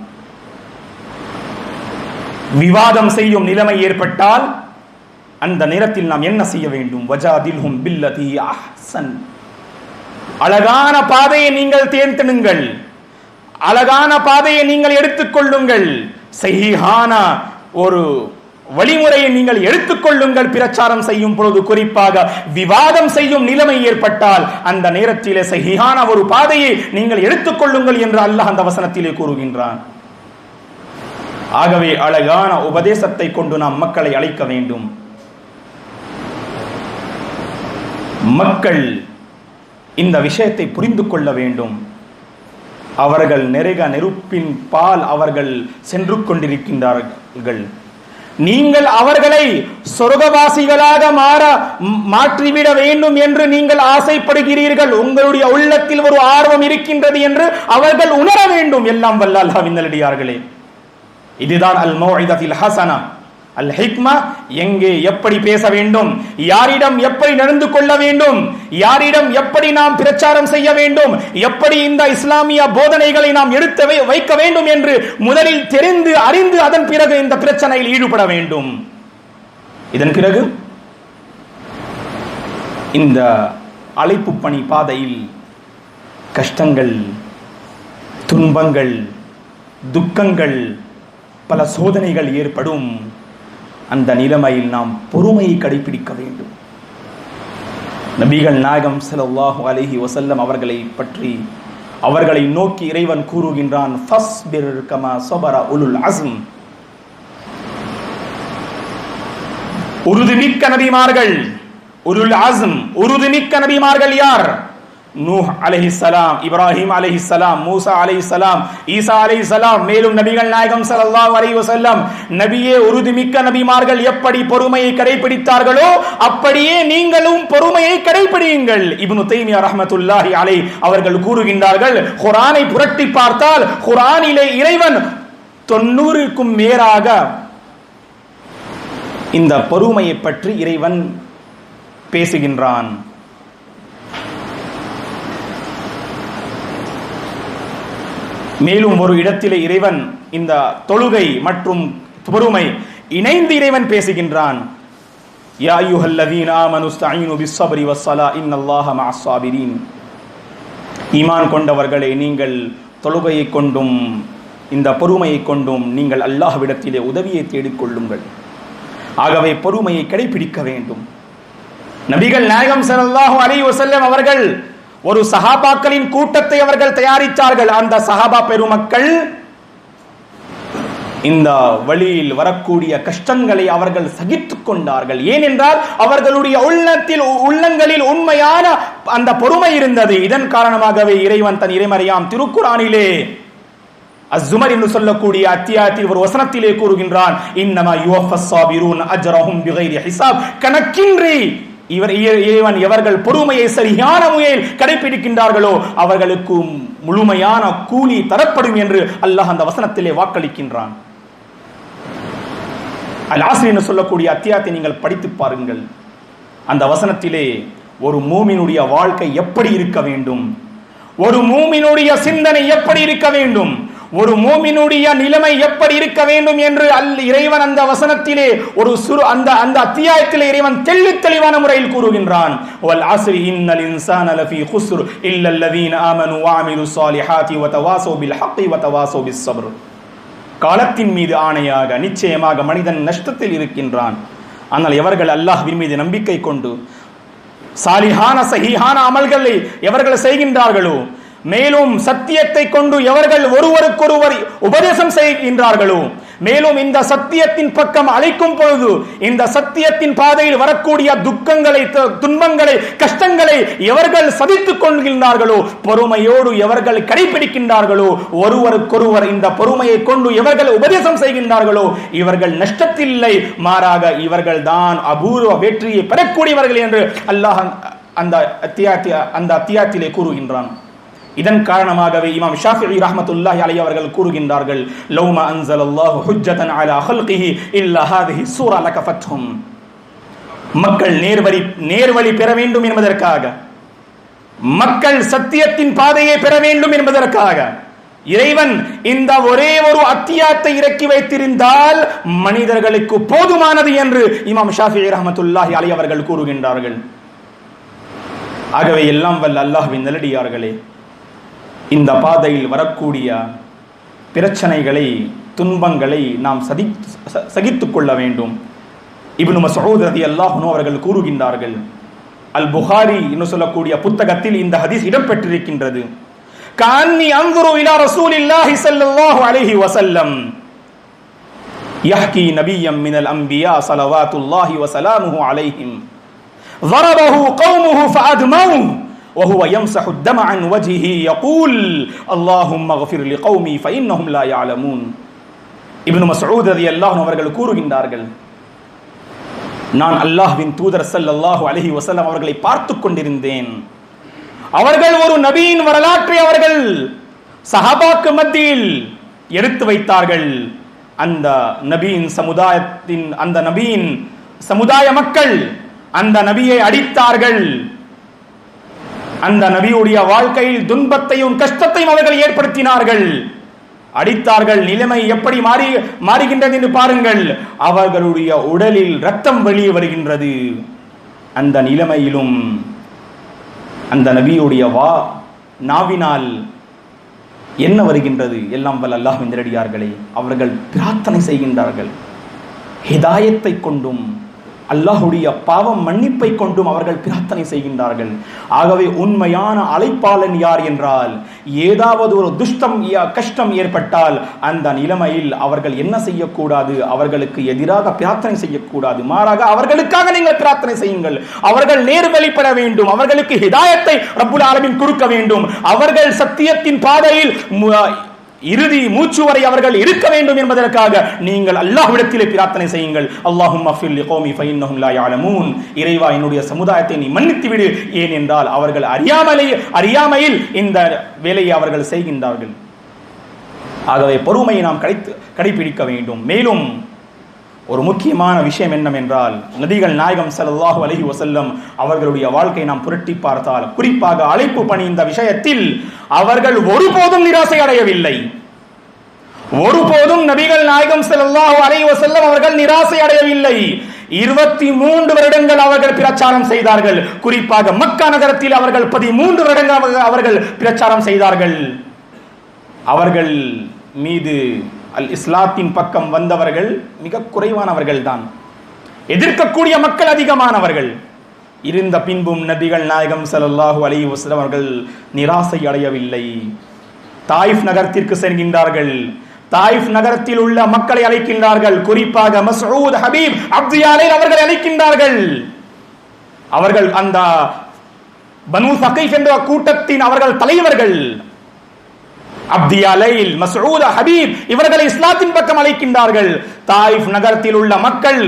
விவாதம் செய்யும் நிலைமை ஏற்பட்டால் அந்த நேரத்தில் நாம் என்ன செய்ய வேண்டும்? வஜாதில்ஹும் பில்லதி அஹ்சன், அழகான பாதையை நீங்கள் தேர்ந்தெடுங்கள், அழகான பாதையை நீங்கள் எடுத்துக்கொள்ளுங்கள், சஹீஹான ஒரு வழிமுறையை நீங்கள் எடுத்துக்கொள்ளுங்கள். பிரச்சாரம் செய்யும் பொழுது குறிப்பாக விவாதம் செய்யும் நிலைமை ஏற்பட்டால் அந்த நேரத்திலே சஹீஹான ஒரு பாதையை நீங்கள் எடுத்துக்கொள்ளுங்கள் என்று அல்லாஹ் அந்த வசனத்திலே கூறுகின்றான். ஆகவே அழகான உபதேசத்தை கொண்டு நாம் மக்களை அழைக்க வேண்டும். மக்கள் இந்த விஷயத்தை புரிந்து கொள்ள வேண்டும். அவர்கள் நெருப்பின் பால் அவர்கள் சென்று கொண்டிருக்கின்றார்கள். நீங்கள் அவர்களை சொர்க்கவாசிகளாக மாற்றிவிட வேண்டும் என்று நீங்கள் ஆசைப்படுகிறீர்கள். உங்களுடைய உள்ளத்தில் ஒரு ஆர்வம் இருக்கின்றது என்று அவர்கள் உணர வேண்டும். எல்லாம் வல்ல அல்லாஹ்வின் நல்லடியார்களே, இதுதான் அல் மௌஇதத்தில் ஹஸனா, அல் ஹிக்மா. எங்கே எப்படி பேச வேண்டும், யாரிடம் எப்படி நடந்து கொள்ள வேண்டும், யாரிடம் எப்படி நாம் பிரச்சாரம் செய்ய வேண்டும், எப்படி இந்த இஸ்லாமிய போதனைகளை நாம் எடுத்து வைக்க வேண்டும் என்று முதலில் தெரிந்து அறிந்து அதன் பிறகு இந்த பிரச்சனையில் ஈடுபட வேண்டும். இதன் பிறகு இந்த அழைப்பு பணி பாதையில் கஷ்டங்கள், துன்பங்கள், துக்கங்கள், பல சோதனைகள் ஏற்படும். அந்த நிலைமையில் நாம் பொறுமையை கடைபிடிக்க வேண்டும். நபிகள் நாயகம் ஸல்லல்லாஹு அலைஹி வஸல்லம் அவர்களை பற்றி, அவர்களை நோக்கி இறைவன் கூறுகின்றான், ஃபஸ்பிர் கமா ஸபர உலுல் அஸ்ம். உறுதிமிக்க நபிமார்கள், உலுல் அஸ்ம் உறுதிமிக்க நபிமார்கள் யார்? நூஹ் அலைஹிஸ்ஸலாம், இப்ராஹிம் அலைஹிஸ்ஸலாம், மூசா அலைஹிஸ்ஸலாம், ஈசா அலைஹிஸ்ஸலாம், மேலும் நபிகள் நாயகம் ஸல்லல்லாஹு அலைஹி வஸல்லம். நபியே, உறுதிமிக்க நபிமார்கள் எப்படி பொறுமையை கடைபிடித்தார்களோ அப்படியே நீங்களும் பொறுமையை கடைபிடியுங்கள். இப்னு தைமியா ரஹ்மத்துல்லாஹி அலைஹி அவர்கள் கூறுகின்றார்கள், குர்ஆனை புரட்டி பார்த்தால் குர்ஆனிலே இறைவன் 90க்கும் மேலாக இந்த பொறுமையை பற்றி இறைவன் பேசுகின்றான். மேலும் ஒரு இடத்திலே இறைவன் இந்த தொழுகை மற்றும் பொறுமை இணைந்து இறைவன் பேசுகின்றான். யா அய்யுஹல்லதீன ஆமனு ஸ்தஈனு பிஸ்ஸப்ரி வஸ்ஸலா இன்னல்லாஹ மஅஸ் ஸாபிரீன். ஈமான் கொண்டவர்களே, நீங்கள் தொழுகையை கொண்டும் இந்த பொறுமையை கொண்டும் நீங்கள் அல்லாஹ்விடத்திலே உதவியை தேடிக்கொள்ளுங்கள். ஆகவே பொறுமையை கடைபிடிக்க வேண்டும். நபிகள் நாயகம் ஸல்லல்லாஹு அலைஹி வஸல்லம் அவர்கள் ஒரு சஹாபாக்களின் கூட்டத்தை அவர்கள் தயாரித்தார்கள். அந்த சஹாபா பெருமக்கள் இந்த வழியில் வரக்கூடிய கஷ்டங்களை அவர்கள் சகித்துக் கொண்டார்கள். ஏனென்றால் அவர்களுடைய உள்ளங்களில் உண்மையான அந்த பொறுமை இருந்தது. இதன் காரணமாகவே இறைவன் தன் இறைமறையாம் திருக்குர்ஆனிலே அஸ்ஸுமர் என்று சொல்லக்கூடிய அத்தியாயத்தில் ஒரு வசனத்திலே கூறுகின்றான், இன்னமா யுவஃபஸ் ஸாபிரூன் அஜ்ரஹும் பிகைரி ஹிசாப். கணக்கின்றி இறைவன் எவர்கள் பொறுமையை சரியான முறையில் கடைபிடிக்கின்றார்களோ அவர்களுக்கு முழுமையான கூலி தரப்படும் என்று அல்லாஹ் அந்த வசனத்திலே வாக்களிக்கின்றான். அல் ஆஸ்ர் என்று சொல்லக்கூடிய அத்தியாயத்தை நீங்கள் படித்து பாருங்கள். அந்த வசனத்திலே ஒரு மூமினுடைய வாழ்க்கை எப்படி இருக்க வேண்டும், ஒரு மூமினுடைய சிந்தனை எப்படி இருக்க வேண்டும், ஒரு மூமினுடைய நிலைமை எப்படி இருக்க வேண்டும் என்று இறைவன் அந்த வசனத்திலே அந்த அத்தியாயத்திலே இறைவன் தெளிவான முறையில் கூறுகின்றான். வல் அஸ்ரி இன்னல் இன்சான லஃபீ குஸ்ர் இல்லல்லதீன ஆமனு வஅமிலுஸ் ஸாலிஹாத்தி வதவாஸௌ பில் ஹக்கி வதவாஸௌ பிஸ் ஸப்ர். காலத்தின் மீது ஆணையாக நிச்சயமாக மனிதன் நஷ்டத்தில் இருக்கின்றான். ஆனால் எவர்கள் அல்லாஹ்வின் மீது நம்பிக்கை கொண்டு சாலிஹான சஹீஹான அமல்களை எவர்கள் செய்கின்றார்களோ, மேலும் சத்தியத்தை கொண்டு எவர்கள் ஒருவருக்கொருவர் உபதேசம் செய்கின்றார்களோ, மேலும் இந்த சத்தியத்தின் பக்கம் அழைக்கும் பொழுது இந்த சத்தியத்தின் பாதையில் வரக்கூடிய துக்கங்களை, துன்பங்களை, கஷ்டங்களை எவர்கள் சதித்துக் கொள்கின்றார்களோ, பொறுமையோடு எவர்கள் கடைபிடிக்கின்றார்களோ, ஒருவருக்கொருவர் இந்த பொறுமையை கொண்டு எவர்கள் உபதேசம் செய்கின்றார்களோ இவர்கள் நஷ்டத்தில் இல்லை, மாறாக இவர்கள் தான் அபூர்வ வெற்றியை பெறக்கூடியவர்கள் என்று அல்லாஹ் அந்த அத்தியாயத்திலே கூறுகின்றான். இதன் காரணமாகவே இமாம் ஷாஃபிஈ ரஹ்மத்துல்லாஹி அலைஹி அவர்கள் கூறுகின்றார்கள், லௌமா அன்ஸலல்லாஹு ஹுஜ்ஜதன் அலா ஹல்கிஹி இல்லா ஹாதிஹி சூரா லகஃபத்ஹும். மக்கள் நேர்வழி பெற வேண்டும் என்பதற்காக, மக்கள் சத்தியத்தின் பாதையை பெற வேண்டும் என்பதற்காக இறைவன் இந்த ஒரே ஒரு அத்தியாயத்தை இறக்கி வைத்திருந்தால் மனிதர்களுக்கு போதுமானது என்று இமாம் ஷாஃபிஈ ரஹ்மத்துல்லாஹி அலைஹி அவர்கள் கூறுகின்றார்கள். ஆகவே எல்லாம் வல்ல அல்லாஹ்வின் நல்லடியார்களே, இந்த பாதையில் வரக்கூடிய பிரச்சனைகளை, துன்பங்களை நாம் சகித்துக் கொள்ள வேண்டும். இப்னு மஸ்ஊத் ரலியல்லாஹு அன்ஹு அவர்கள் கூறுகின்றார்கள், அல் புகாரி என்று சொல்லக்கூடிய புத்தகத்தில் இந்த ஹதீஸ் இடம்பெற்றிருக்கின்றது. கான்னி அன்துரு இலா ரசூலில்லாஹி ஸல்லல்லாஹு அலைஹி வஸல்லம் யஹ்கி நபிய்யம் மினல் அன்பியா ஸலவாத்துல்லாஹி வஸலாமுஹு அலைஹிம் ضربه قومه فأدموه وهو يمسح الدم عن وجهه يقول اللهم اغفر لقومي فإنهم لا يعلمون. இப்னு மஸ்ஊத் ரலியல்லாஹு அன்ஹு அவர்கள் கூறுகின்றார்கள், நான் அல்லாஹ்வின் தூதர் ஸல்லல்லாஹு அலைஹி வஸல்லம் அவர்களை பார்த்து கொண்டிருந்தேன். அவர்கள் ஒரு நபியின் வரலாற்றை அவர்கள் சஹாபாக்கு மத்தியில் எடுத்து வைத்தார்கள். அந்த நபியின் சமுதாய மக்கள் அந்த நபியை அடித்தார்கள். அந்த நபியுடைய வாழ்க்கையில் துன்பத்தையும் கஷ்டத்தையும் அவர்கள் ஏற்படுத்தினார்கள், அடித்தார்கள். நிலைமை எப்படி மாறுகின்றது என்று பாருங்கள். அவர்களுடைய உடலில் ரத்தம் வெளியே வருகின்றது. அந்த நிலைமையிலும் அந்த நபியுடைய நாவினால் என்ன வருகின்றது? எல்லாம் வல்ல அல்லாஹ்வின் நல்லடியார்களே, அவர்கள் பிரார்த்தனை செய்கின்றார்கள். ஹிதாயத்தை கொண்டும் அல்லாஹ்வுடைய பாவம் மன்னிப்பை கொண்டும் அவர்கள் பிரார்த்தனை செய்கின்றார்கள். ஆகவே உண்மையான அழைப்பாளன் யார் என்றால், ஏதாவது ஒரு கஷ்டம் ஏற்பட்டால் அந்த நிலைமையில் அவர்கள் என்ன செய்யக்கூடாது, அவர்களுக்கு எதிராக பிரார்த்தனை செய்யக்கூடாது. மாறாக அவர்களுக்காக நீங்கள் பிரார்த்தனை செய்யுங்கள். அவர்கள் நேர்வழிப்பட வேண்டும், அவர்களுக்கு ஹிதாயத்தை ரப்புல் ஆலமீன் கொடுக்க வேண்டும், அவர்கள் சத்தியத்தின் பாதையில் இறுதி மூச்சு வரை அவர்கள் இருக்க வேண்டும் என்பதற்காக நீங்கள் அல்லாஹ்விடத்திலே பிரார்த்தனை செய்யுங்கள். அல்லாஹும்ம ஃபில் லிகௌமி ஃபஇன்னஹும் லா யஅலமூன். இறைவா, என்னுடைய சமுதாயத்தை நீ மன்னித்து விடு. ஏன் என்றால் அவர்கள் அறியாமையில் இந்த வேலையை அவர்கள் செய்கின்றார்கள். ஆகவே பொறுமையை நாம் கடைபிடிக்க வேண்டும். மேலும் ஒரு முக்கியமான விஷயம் என்னவென்றால், நபிகள் நாயகம் ஸல்லல்லாஹு அலைஹி வஸல்லம் அவர்களுடைய வாழ்க்கை நாம் புரட்டி பார்த்தால், குறிப்பாக அழைப்பு பணி இந்த விஷயத்தில் அவர்கள் ஒருபோதும் நிராசை அடையவில்லை. ஒருபோதும் நபிகள் நாயகம் ஸல்லல்லாஹு அலைஹி வஸல்லம் அவர்கள் நிராசை அடையவில்லை. 23 வருடங்கள் அவர்கள் பிரச்சாரம் செய்தார்கள். குறிப்பாக மக்கா நகரத்தில் அவர்கள் 13 வருடங்கள் அவர்கள் பிரச்சாரம் செய்தார்கள். அவர்கள் மீது இஸ்லாத்தின் பக்கம் வந்தவர்கள் மிக குறைவானவர்கள் தான், எதிர்க்கக்கூடிய மக்கள் அதிகமானவர்கள். இருந்த பின்பும் நபிகள் நாயகம் ஸல்லல்லாஹு அலைஹி வஸல்லம் அவர்கள் நிராசை அடையவில்லை. தாயிஃப் நகரத்திற்கு செல்கின்றார்கள். தாயிஃப் நகரத்தில் உள்ள மக்களை அழைக்கின்றார்கள். குறிப்பாக மஸ்ஊத், ஹபீப், அப்தியாலை அவர்களை அழைக்கின்றார்கள். அவர்கள் அந்த பனு சகைஃப் என்ற கூட்டத்தின் அவர்கள் தலைவர்கள். அப்தியாலைல், மஸ்ஊத், ஹபீப் இவர்களை இஸ்லாத்தின் பக்கம் அழைக்கின்றார்கள். தாயிஃப் நகரத்தில் உள்ள மக்கள்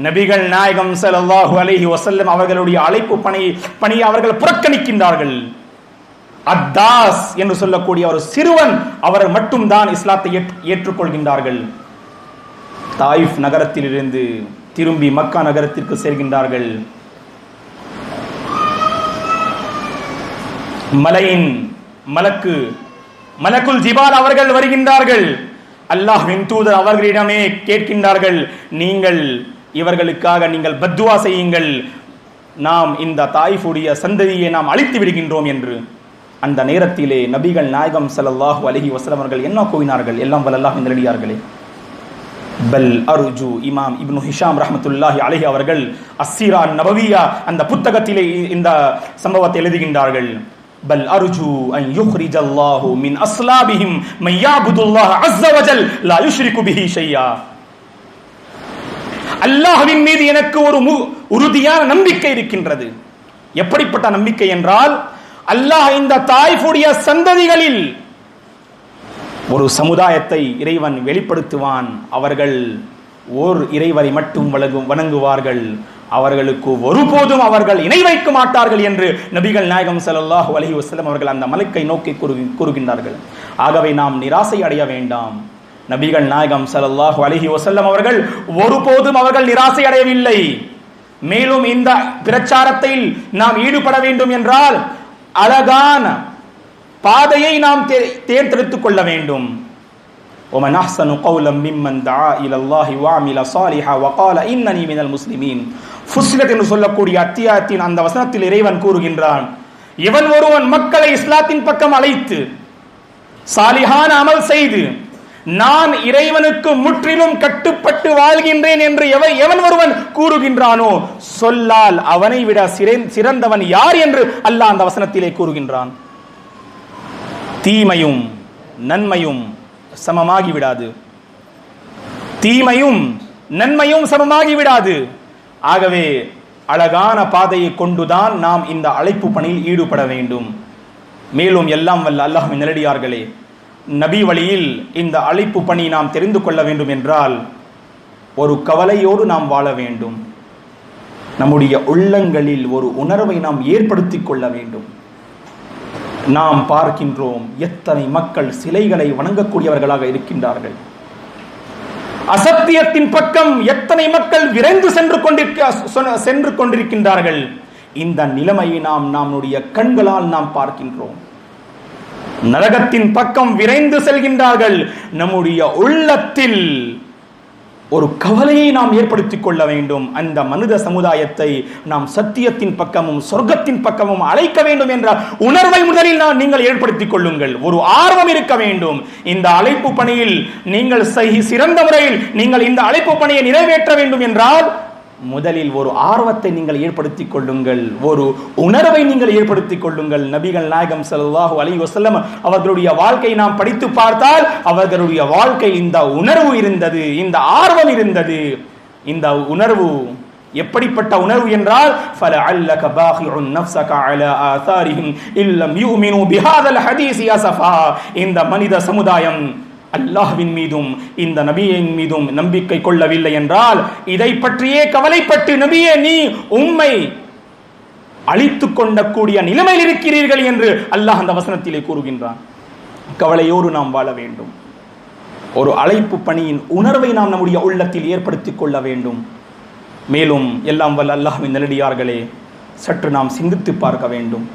நபிகள் நாயகம் ஸல்லல்லாஹு அலைஹி வஸல்லம் அவர்களுடைய அழைப்பு பணியை அவர்கள் புறக்கணிக்கின்றார்கள். அத்தாஸ் என்று சொல்லக்கூடிய ஒரு சிறுவன் அவர் மட்டும்தான் இஸ்லாத்தை ஏற்றுக்கொள்கின்றார்கள். தாயிஃப் நகரத்தில் இருந்து திரும்பி மக்கா நகரத்திற்கு செல்கின்றார்கள். மலையின் மலக்குல் ஜிபால் அவர்கள் வருகின்றார்கள். அல்லாஹ்வின் தூதர் அவர்களிடமே கேட்கின்றார்கள், நீங்கள் இவர்களுக்காக நீங்கள் பத்துவா செய்யுங்கள், நாம் இந்த தாயிஃபுடைய சந்ததியை நாம் அழித்து விடுகின்றோம் என்று. அந்த நேரத்திலே நபிகள் நாயகம் ஸல்லல்லாஹு அலைஹி வஸல்லம் அவர்கள் என்ன கூறினார்கள்? எல்லாம் வல்ல அல்லாஹ்வின் நல்லடியார்களே, பல் அர்ஜு. இமாம் இப்னு ஹிஷாம் ரஹ்மத்துல்லாஹி அலைஹி அவர்கள் அஸ்ஸீரா நபவியா அந்த புத்தகத்திலே இந்த சம்பவத்தை எழுதுகின்றார்கள். பல் அர்ஜு அன் யுக்ரிஜல்லாஹு மின் அஸ்லாபிஹிம் மன் யஅபுதுல்லாஹ அஸ்ஸ வஜல் லா யுஷ்ரிகு பிஹி ஷையா. அல்லாஹ்வின் மீது எனக்கு ஒரு உறுதியான நம்பிக்கை இருக்கின்றது. எப்படிப்பட்ட நம்பிக்கை என்றால், அல்லாஹ் இந்த தாயிஃபுடைய சந்ததிகளில் ஒரு சமுதாயத்தை இறைவன் வெளிப்படுத்துவான். அவர்கள் ஓர் இறைவரை மட்டும் வணங்குவார்கள், அவர்களுக்கு ஒருபோதும் அவர்கள் இணை வைக்க மாட்டார்கள் என்று நபிகள் நாயகம் ஸல்லல்லாஹு அலைஹி வஸல்லம் அவர்கள் அந்த மலக்கை நோக்கி கூறுகின்றார்கள். ஆகவே நாம் நிராசை அடைய வேண்டாம். நபிகள் நாயகம் ஸல்லல்லாஹு அலைஹி வஸல்லம் அவர்கள் ஒருபோதும் அவர்கள் நிராசை அடையவில்லை. மேலும் இந்த பிரச்சாரத்தில் நாம் ஈடுபட வேண்டும் என்றால் அழகான பாதையை நாம் தேர்ந்தெடுத்துக் கொள்ள வேண்டும். ومن احسن قولا ممن دعا الى الله وعمل صالحا وقال انني من المسلمين. ஃபுஸ்ஸிலத் என்று சொல்லக்கூடிய அத்தியாயத்தின் அந்த வசனத்தில் இறைவன் கூறுகின்றான், எவன் ஒருவன் மக்களை இஸ்லாத்தின் பக்கம் அழைத்து சாலிஹான அமல் செய்து நான் இறைவனுக்கு முற்றிலும் கட்டுப்பட்டு வாழ்கின்றேன் என்று எவன் ஒருவன் கூறுகின்றானோ சொல்லால் அவனை விட சிறந்தவன் யார் என்று அல்லாஹ் அந்த வசனத்திலே கூறுகின்றான். தீமையும் நன்மையும் சமமாகி விடாது. தீமையும் நன்மையும் சமமாகி விடாது. ஆகவே அழகான பாதையை கொண்டுதான் நாம் இந்த அழைப்பு பணியில் ஈடுபட வேண்டும். மேலும் எல்லாம் வல்ல அல்லாஹ்வின் நல்லடியார்களே, நபி வழியில் இந்த அழைப்பு பணி நாம் தெரிந்து கொள்ள வேண்டும் என்றால் ஒரு கவலையோடு நாம் வாழ வேண்டும். நம்முடைய உள்ளங்களில் ஒரு உணர்வை நாம் ஏற்படுத்திக் கொள்ள வேண்டும். நாம் பார்க்கின்றோம் எத்தனை மக்கள் சிலைகளை வணங்கக்கூடியவர்களாக இருக்கின்றார்கள். அசத்தியத்தின் பக்கம் எத்தனை மக்கள் விரைந்து சென்று கொண்டிருக்கின்றார்கள். இந்த நிலைமையை நாம் நம்முடைய கண்களால் நாம் பார்க்கின்றோம். நரகத்தின் பக்கம் விரைந்து செல்கின்றார்கள். நம்முடைய உள்ளத்தில் ஒரு கவலையை நாம் ஏற்படுத்திக் கொள்ள வேண்டும். அந்த மனித சமுதாயத்தை நாம் சத்தியத்தின் பக்கமும் சொர்க்கத்தின் பக்கமும் அழைக்க வேண்டும் என்ற உணர்வை முதலில் நீங்கள் ஏற்படுத்திக் கொள்ளுங்கள். ஒரு ஆர்வம் இருக்க வேண்டும். இந்த அழைப்பு பணியில் நீங்கள் சிறந்த முறையில் நீங்கள் இந்த அழைப்பு பணியை நிறைவேற்ற வேண்டும் என்றால் முதலில் ஒரு ஆர்வத்தை நீங்கள் ஏற்படுத்திக் கொள்ளுங்கள், ஒரு உணர்வை நீங்கள் ஏற்படுத்திக் கொள்ளுங்கள். நபிகள் நாயகம் ஸல்லல்லாஹு அலைஹி வஸல்லம் அவர்களுடைய வாழ்க்கை நாம் படித்து பார்த்தால் அவர்களுடைய வாழ்க்கை இந்த உணர்வு இருந்தது, இந்த ஆர்வம் இருந்தது. இந்த உணர்வு எப்படிப்பட்ட உணர்வு என்றால் ஃபலஅல்லக பாகிஉன் நஃப்ஸக அலா ஆதாரிஹிம் இல்லம் யுமினு பிஹாதல் ஹதீஸ் யஸஃபா. இந்த மனித சமுதாயம் அல்லாஹ்வின் மீதும் இந்த நபியின் மீதும் நம்பிக்கை கொள்ளவில்லை என்றால் இதை பற்றியே கவலைப்பட்டு நபியே நீ உம்மை அழித்துக் கொண்டக்கூடிய நிலைமையில் இருக்கிறீர்கள் என்று அல்லாஹ் அந்த வசனத்திலே கூறுகின்றான். கவலையோடு நாம் வாழ வேண்டும். ஒரு அழைப்பு பணியின் உணர்வை நாம் நம்முடைய உள்ளத்தில் ஏற்படுத்திக் கொள்ள வேண்டும். மேலும் எல்லாம் வல்ல அல்லாஹ்வின் நல்லடியார்களே, சற்று நாம் சிந்தித்து பார்க்க வேண்டும்.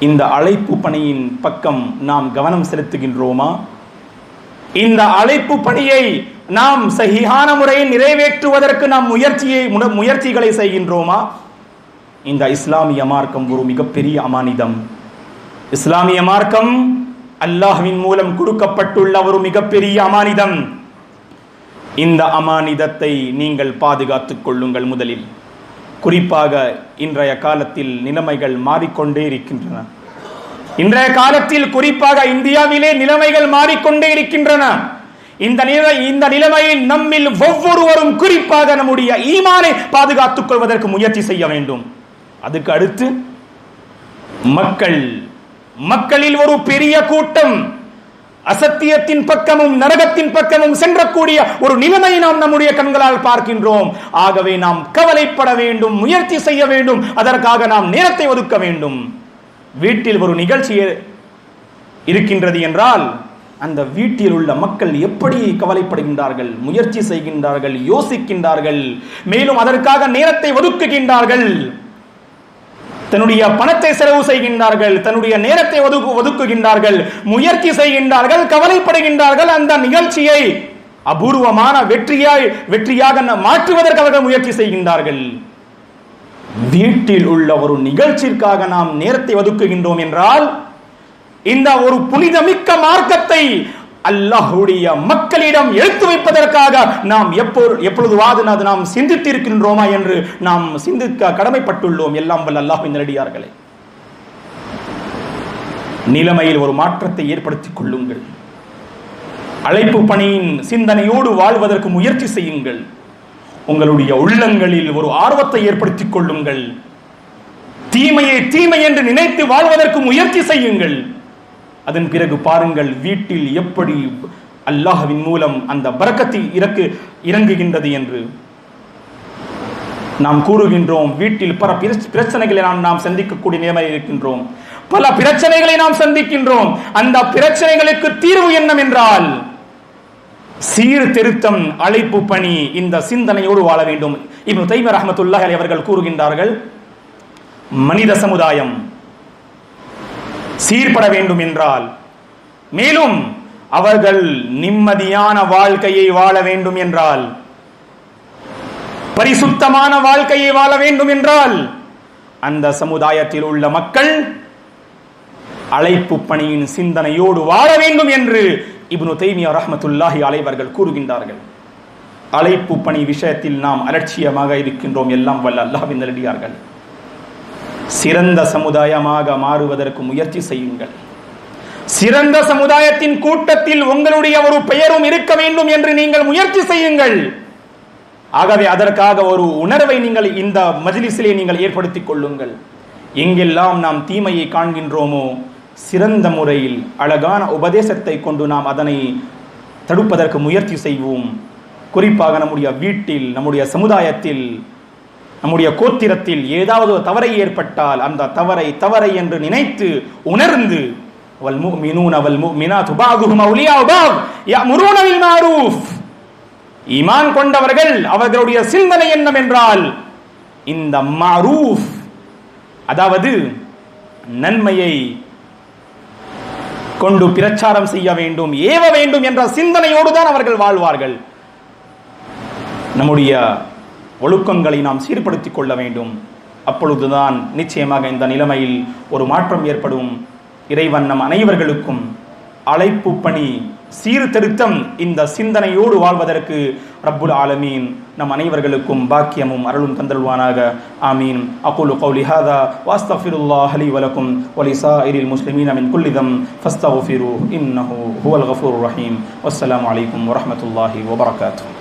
இந்த அழைப்பு பணியின் பக்கம் நாம் கவனம் செலுத்துகின்றோமா? இந்த அழைப்பு பணியை நாம் சஹீஹான முறையில் நிறைவேற்றுவதற்கு நாம் முயற்சிகளை செய்கின்றோமா? இந்த இஸ்லாமிய மார்க்கம் ஒரு மிகப்பெரிய அமானிதம். இஸ்லாமிய மார்க்கம் அல்லாஹ்வின் மூலம் கொடுக்கப்பட்டுள்ள ஒரு மிகப்பெரிய அமானிதம். இந்த அமானிதத்தை நீங்கள் பாதுகாத்துக் கொள்ளுங்கள். முதலில் குறிப்பாக இன்றைய காலத்தில் நிலைமைகள் மாறிக்கொண்டே இருக்கின்றன. இன்றைய காலத்தில் குறிப்பாக இந்தியாவிலே நிலைமைகள் மாறிக்கொண்டே இருக்கின்றன. இந்த நிலைமையில் நம்மில் ஒவ்வொருவரும் குறிப்பாக நம்முடைய ஈமானை பாதுகாத்துக் கொள்வதற்கு முயற்சி செய்ய வேண்டும். அதுக்கு அடுத்து மக்களில் ஒரு பெரிய கூட்டம் அசத்தியத்தின் பக்கமும் நரகத்தின் பக்கமும் சென்றக்கூடிய ஒரு நிலைமையை நாம் நம்முடைய கண்களால் பார்க்கின்றோம். ஆகவே நாம் கவலைப்பட வேண்டும், முயற்சி செய்ய வேண்டும். அதற்காக நாம் நேரத்தை ஒதுக்க வேண்டும். வீட்டில் ஒரு நிகழ்ச்சி இருக்கின்றது என்றால் அந்த வீட்டில் உள்ள மக்கள் எப்படி கவலைப்படுகின்றார்கள், முயற்சி செய்கின்றார்கள், யோசிக்கின்றார்கள், மேலும் அதற்காக நேரத்தை ஒதுக்குகின்றார்கள், தன்னுடைய பணத்தை செலவு செய்கின்றார்கள், தன்னுடைய நேரத்தை ஒதுக்குகின்றார்கள், முயற்சி செய்கின்றார்கள், கவலைப்படுகின்றார்கள். அந்த நிகழ்ச்சியை அபூர்வமான வெற்றியாக மாற்றுவதற்கு அவர்கள் முயற்சி செய்கின்றார்கள். வீட்டில் உள்ள ஒரு நிகழ்ச்சிக்காக நாம் நேரத்தை ஒதுக்குகின்றோம் என்றால் இந்த ஒரு புனிதமிக்க மார்க்கத்தை அல்லாஹ்வுடைய மக்களிடம் எடுத்து வைப்பதற்காக நாம் எப்பொழுதுவாது நாம் சிந்தித்திருக்கின்றோமா என்று நாம் சிந்திக்க கடமைப்பட்டுள்ளோம். எல்லாம் வல்ல அல்லாஹ்வின் நல்லடியார்களே, நிலைமையில் ஒரு மாற்றத்தை ஏற்படுத்திக் கொள்ளுங்கள். அழைப்பு பணியின் சிந்தனையோடு வாழ்வதற்கு முயற்சி செய்யுங்கள். உங்களுடைய உள்ளங்களில் ஒரு ஆர்வத்தை ஏற்படுத்திக் கொள்ளுங்கள். தீமையை தீமை என்று நினைத்து வாழ்வதற்கு முயற்சி செய்யுங்கள். அதன் பிறகு பாருங்கள் வீட்டில் எப்படி அல்லாஹ்வின் மூலம் அந்த பரக்கத்தை இறங்குகின்றது என்று நாம் கூறுகின்றோம். வீட்டில் பல பிரச்சனைகளை நாம் சந்திக்கக்கூடிய நிலைமையில் இருக்கின்றோம். பல பிரச்சனைகளை நாம் சந்திக்கின்றோம். அந்த பிரச்சனைகளுக்கு தீர்வு என்னவென்றால் சீர்திருத்தம், அழைப்பு பணி. இந்த சிந்தனையோடு வாழ வேண்டும். இப்னு தைமியா ரஹ்மத்துல்லாஹி அலைஹி அவர்கள் கூறுகின்றார்கள், மனித சமுதாயம் சீர்பட வேண்டும் என்றால், மேலும் அவர்கள் நிம்மதியான வாழ்க்கையை வாழ வேண்டும் என்றால், பரிசுத்தமான வாழ்க்கையை வாழ வேண்டும் என்றால் அந்த சமுதாயத்தில் உள்ள மக்கள் அழைப்பு பணியின் சிந்தனையோடு வாழ வேண்டும் என்று இப்னு தைமியா ரஹ்மத்துல்லாஹி அலைஹி அவர்கள் கூறுகின்றார்கள். அழைப்பு பணி விஷயத்தில் நாம் அலட்சியமாக இருக்கின்றோம். எல்லாம் வல்ல அல்லாஹ்வின் நல்லடியார்கள், சிறந்த சமுதாயமாக மாறுவதற்கு முயற்சி செய்யுங்கள். சிறந்த சமுதாயத்தின் கூட்டத்தில் உங்களுடைய ஒரு பெயரும் இருக்க வேண்டும் என்று நீங்கள் முயற்சி செய்யுங்கள். ஆகவே அதற்காக ஒரு உணர்வை நீங்கள் இந்த மஜ்லிஸிலே நீங்கள் ஏற்படுத்திக் கொள்ளுங்கள். எங்கெல்லாம் நாம் தீமையை காண்கின்றோமோ சிறந்த முறையில் அழகான உபதேசத்தை கொண்டு நாம் அதனை தடுப்பதற்கு முயற்சி செய்வோம். குறிப்பாக நம்முடைய வீட்டில், நம்முடைய சமுதாயத்தில், நம்முடைய கோத்திரத்தில் ஏதாவது தவறை ஏற்பட்டால் அந்த தவறை என்று நினைத்து உணர்ந்து வல் முஃமினூன வல் முஃமினாத்து பஅதுஹும் அவுலியாஉ பஅத் யஅமுரூன பில் மஅரூஃப், ஈமான் கொண்டவர்கள் அவர்களுடைய சிந்தனை என்னவென்றால் இந்த மஅரூஃப், அதாவது நன்மையை கொண்டு பிரச்சாரம் செய்ய வேண்டும், ஏவ வேண்டும் என்ற சிந்தனையோடு தான் அவர்கள் வாழ்வார்கள். நம்முடைய ஒழுக்கங்களை நாம் சீர்படுத்திக் கொள்ள வேண்டும். அப்பொழுதுதான் நிச்சயமாக இந்த நிலைமையில் ஒரு மாற்றம் ஏற்படும். இறைவன் நம் அனைவர்களுக்கும் அழைப்பு பணி சீர்திருத்தம், இந்த சிந்தனையோடு வாழ்வதற்கு ரப்புல் ஆலமீன் நம் அனைவர்களுக்கும் பாக்கியமும் அருளும் தந்தருள்வானாக. ஆமீன். அகூலு கௌலி ஹாதா வஸ்தக்ஃபிருல்லாஹ லி வ லக்கும் வ லிஸாயிரில் முஸ்லிமீன மின் குல்லி தம் ஃபஸ்தக்ஃபிருஹு இன்னஹு ஹுவல் கஃபூருர் ரஹீம். வஸ்ஸலாமு அலைக்கும் வ ரஹ்மத்துல்லாஹி வ பரகாத்துஹு.